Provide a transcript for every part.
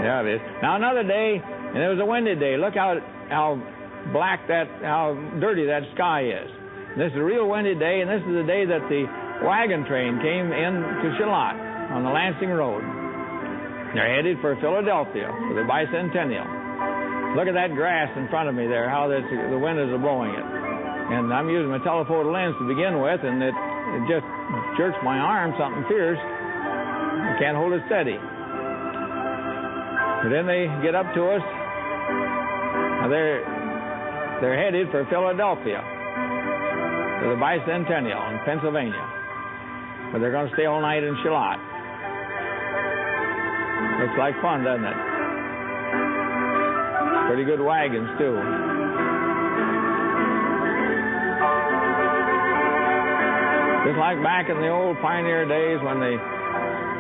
Yeah, it is. Now another day, and it was a windy day. Look how black how dirty that sky is. This is a real windy day, and this is the day that the wagon train came into Charlotte on the Lansing Road. They're headed for Philadelphia for the bicentennial. Look at that grass in front of me there, how the wind is blowing it. And I'm using my telephoto lens to begin with, and it just jerks my arm, something fierce. I can't hold it steady. But then they get up to us. Now they're headed for Philadelphia for the bicentennial in Pennsylvania. But they're going to stay all night in Charlotte. Looks like fun, doesn't it? Pretty good wagons, too. Just like back in the old pioneer days when they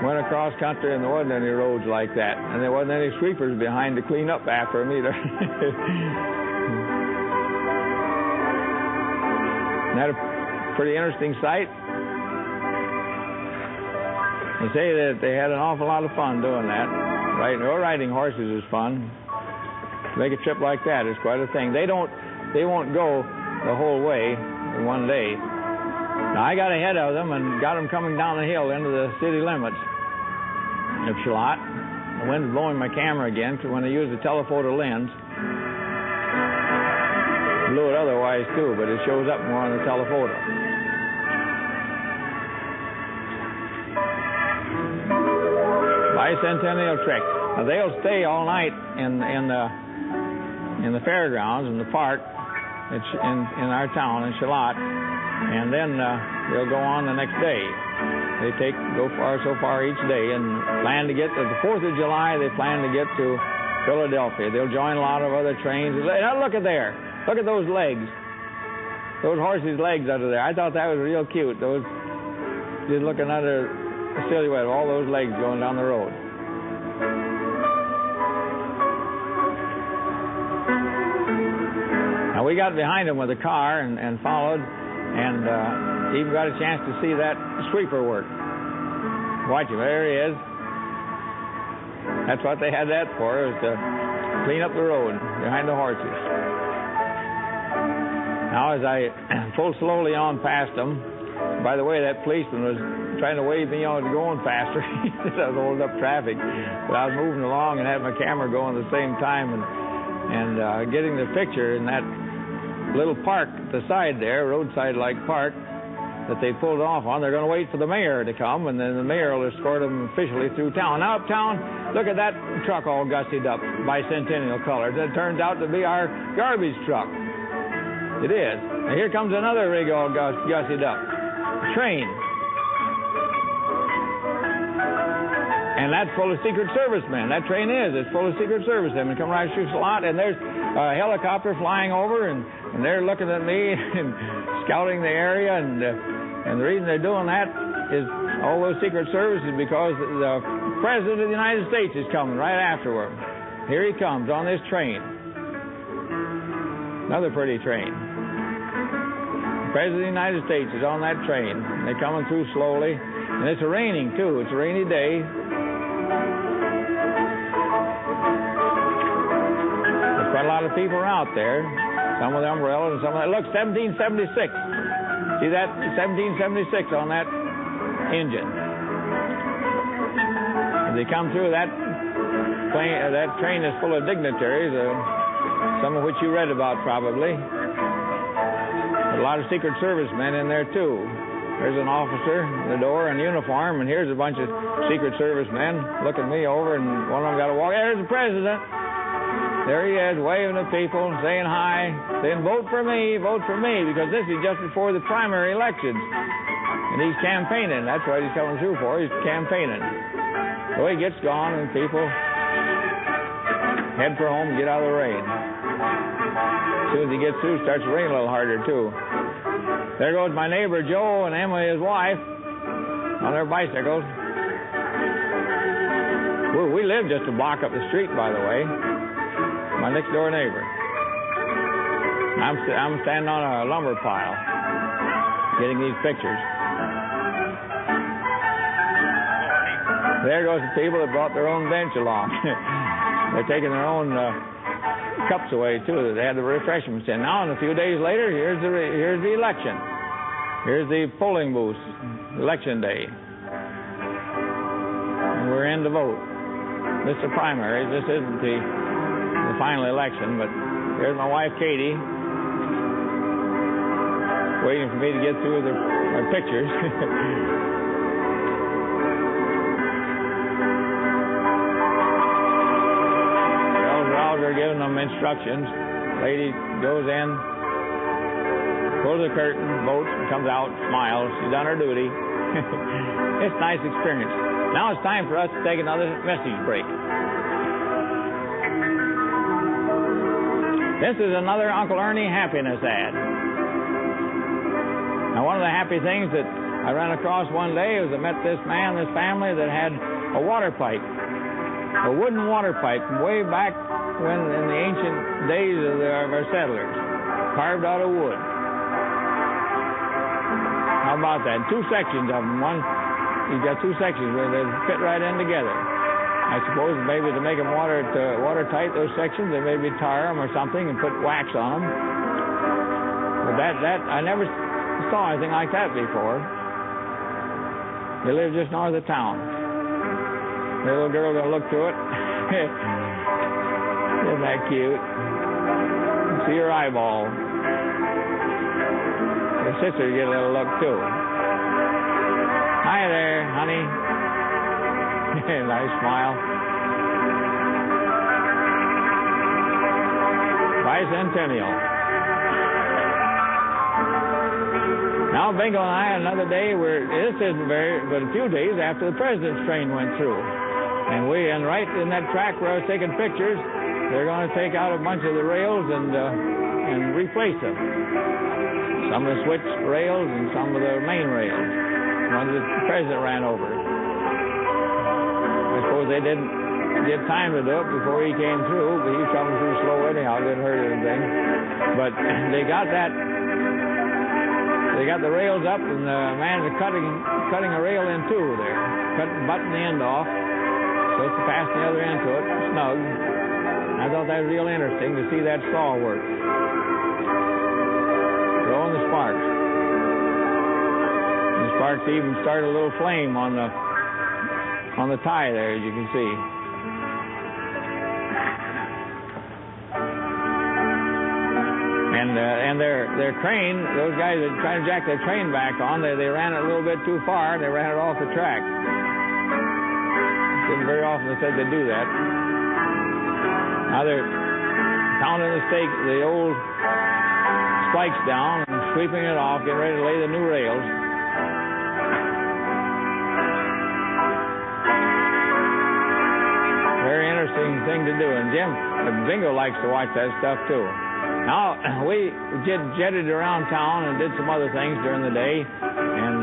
went across country and there wasn't any roads like that. And there wasn't any sweepers behind to clean up after them either. Isn't that a pretty interesting sight? They say that they had an awful lot of fun doing that. Right? Riding horses is fun. To make a trip like that is quite a thing. They won't go the whole way in one day. Now, I got ahead of them and got them coming down the hill into the city limits of Charlotte. The wind's blowing my camera again, because when I use the telephoto lens, blew it otherwise too, but it shows up more on the telephoto. Bicentennial trek. Now, they'll stay all night in the fairgrounds in the park in our town in Charlotte, and then they'll go on the next day. They go so far each day, and plan to get to the 4th of July. They plan to get to Philadelphia. They'll join a lot of other trains. Now look at there. Look at those legs. Those horses' legs under there. I thought that was real cute. Those, just looking under the silhouette of all those legs going down the road. Now we got behind them with a car and followed, and even got a chance to see that sweeper work. Watch him. There he is. That's what they had that for, was to clean up the road behind the horses. Now, as I pulled slowly on past them, by the way, that policeman was trying to wave me on to going faster. He said I was holding up traffic. But I was moving along and had my camera going at the same time and getting the picture in that little park at the side there, roadside-like park, that they pulled off on. They're going to wait for the mayor to come, and then the mayor will escort them officially through town. Now, uptown, look at that truck all gussied up, bicentennial colors. It turns out to be our garbage truck. It is. And here comes another rig all gussied up. Train. And that's full of Secret Service men. That train is. It's full of Secret Service men. They come right through a lot, and there's a helicopter flying over, and they're looking at me and scouting the area. And the reason they're doing that is all those Secret Service is because the President of the United States is coming right afterward. Here he comes on this train. Another pretty train. The President of the United States is on that train. They're coming through slowly. And it's raining, too. It's a rainy day. There's quite a lot of people out there. Some with umbrellas and some with that. Look, 1776. See that? 1776 on that engine. As they come through, that train is full of dignitaries, some of which you read about probably. A lot of Secret Service men in there, too. There's an officer at the door in uniform, and here's a bunch of Secret Service men looking me over, and one of them got to walk. There's the president. There he is, waving at people, saying hi, saying, vote for me, because this is just before the primary elections. And he's campaigning. That's what he's coming through for. He's campaigning. So he gets gone, and people head for home and get out of the rain. As soon as he gets through, it starts to rain a little harder, too. There goes my neighbor, Joe, and Emma, his wife, on their bicycles. We live just a block up the street, by the way. My next-door neighbor. I'm standing on a lumber pile getting these pictures. There goes the people that brought their own bench along. They're taking their own cups away too. They had the refreshments in. Now, and a few days later, here's the election. Here's the polling booth, election day, and we're in to vote. This is the primaries. This isn't the final election, but here's my wife Katie, waiting for me to get through my pictures. They're giving them instructions. Lady goes in, pulls the curtain, votes, comes out, smiles. She's done her duty. It's a nice experience. Now it's time for us to take another message break. This is another Uncle Ernie happiness ad. Now, one of the happy things that I ran across one day was I met this family that had a water pipe, a wooden water pipe from way back when in the ancient days of our settlers, carved out of wood. How about that? Two sections of them. One, you've got two sections where they fit right in together. I suppose maybe to make them watertight, those sections, they maybe tar them or something and put wax on them. But that I never saw anything like that before. They live just north of town. The little girl gonna look through it. Isn't that cute? See her eyeball. Her sister get a little look too. Hi there, honey. Nice smile. Bicentennial. Now Bingo and I, another day, this isn't but a few days after the president's train went through. And right in that track where I was taking pictures, they're going to take out a bunch of the rails and replace them. Some of the switch rails and some of the main rails. One that the president ran over. I suppose they didn't get time to do it before he came through, but he was coming through slow anyhow, didn't hurt anything. But they got the rails up, and the man is cutting a rail in two there, butting the end off, so to pass the other end to it, snug. I thought that was real interesting to see that saw work. Blowing the sparks. And the sparks even started a little flame on the tie there, as you can see. And their crane, those guys that trying to jack their train back on, they ran it a little bit too far. They ran it off the track. Didn't very often they said they'd do that. Now they're pounding the old spikes down and sweeping it off, getting ready to lay the new rails. Very interesting thing to do. And Bingo likes to watch that stuff too. Now, we jetted around town and did some other things during the day, and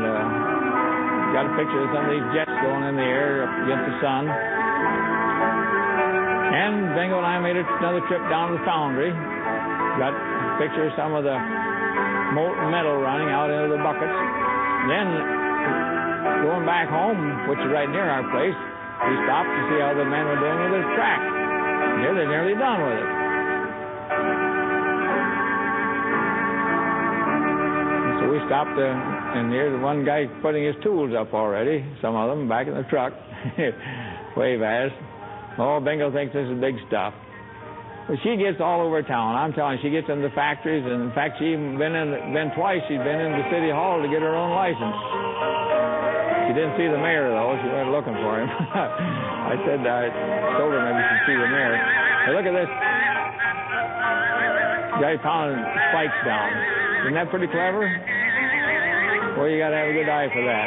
got a picture of some of these jets going in the air up against the sun. And Bingo and I made another trip down to the foundry. Got a picture of some of the molten metal running out into the buckets. Then, going back home, which is right near our place, we stopped to see how the men were doing with their track. Here, they're nearly done with it. So we stopped, and here's one guy putting his tools up already, some of them back in the truck. Wave at us. Oh, Bingo thinks this is big stuff. But she gets all over town. I'm telling you, she gets in the factories, and in fact, she's been twice. She's been in the city hall to get her own license. She didn't see the mayor, though. She went looking for him. I told her maybe she'd see the mayor. Hey, look at this guy pounding spikes down. Isn't that pretty clever? Well, you got to have a good eye for that.